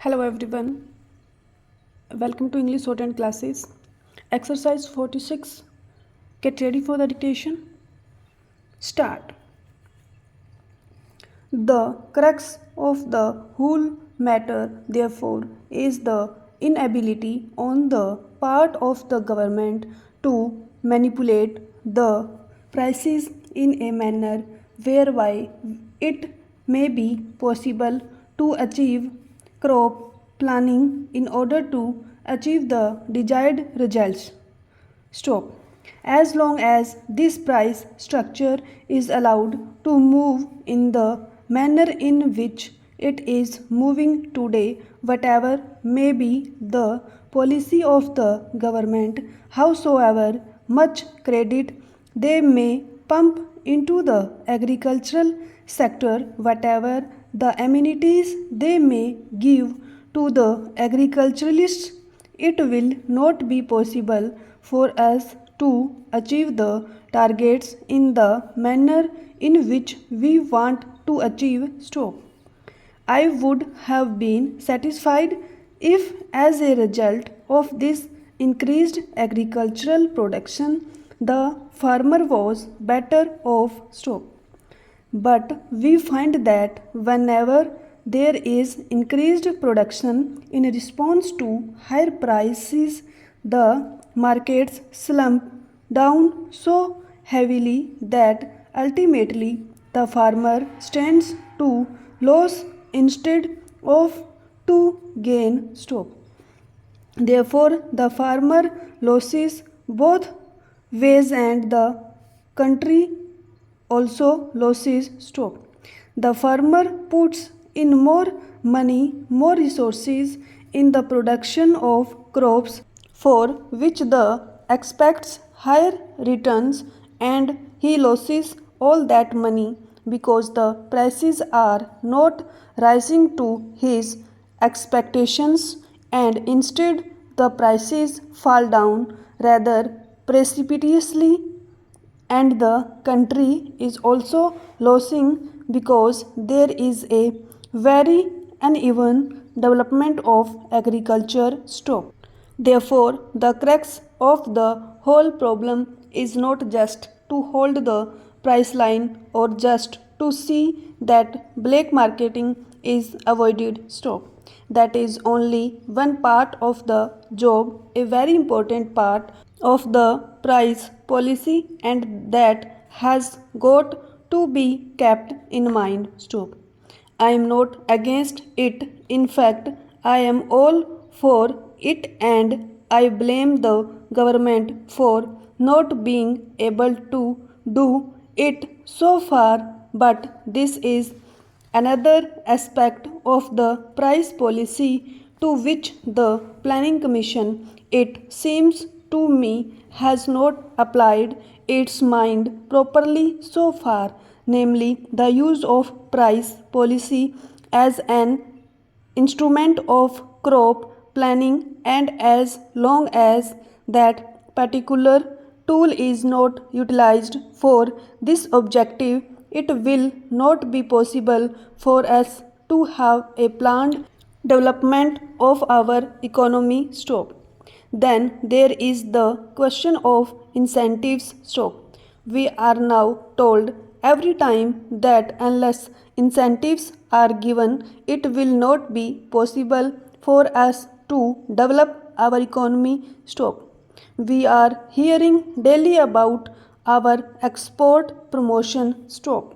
Hello everyone, welcome to English Short and Classes. Exercise 46. Get ready for the dictation. Start. The crux of the whole matter, therefore, is the inability on the part of the government to manipulate the prices in a manner whereby it may be possible to achieve crop planning in order to achieve the desired results. Stop. As long as this price structure is allowed to move in the manner in which it is moving today, whatever may be the policy of the government, howsoever much credit they may pump into the agricultural sector, whatever the amenities they may give to the agriculturalists, it will not be possible for us to achieve the targets in the manner in which we want to achieve. Stop. I would have been satisfied if, as a result of this increased agricultural production, the farmer was better off. Stop. But we find that whenever there is increased production in response to higher prices, the markets slump down so heavily that ultimately the farmer stands to lose instead of to gain. Stop. Therefore, the farmer loses both ways and the country also loses. Stop. The farmer puts in more money, more resources in the production of crops for which the expects higher returns, and he loses all that money because the prices are not rising to his expectations, and instead the prices fall down rather precipitously, and the country is also losing because there is a very uneven development of agriculture. Stop. Therefore, the crux of the whole problem is not just to hold the price line or just to see that black marketing is avoided. Stop. That is only one part of the job, a very important part of the price policy, and that has got to be kept in mind. Stop. I am not against it. In fact, I am all for it, and I blame the government for not being able to do it so far. But this is another aspect of the price policy to which the Planning Commission, it seems to me, has not applied its mind properly so far, namely the use of price policy as an instrument of crop planning, and as long as that particular tool is not utilized for this objective, it will not be possible for us to have a planned development of our economy. Stop. Then there is the question of incentives. Stop. We are now told every time that unless incentives are given, it will not be possible for us to develop our economy. Stop. We are hearing daily about our export promotion. Stop.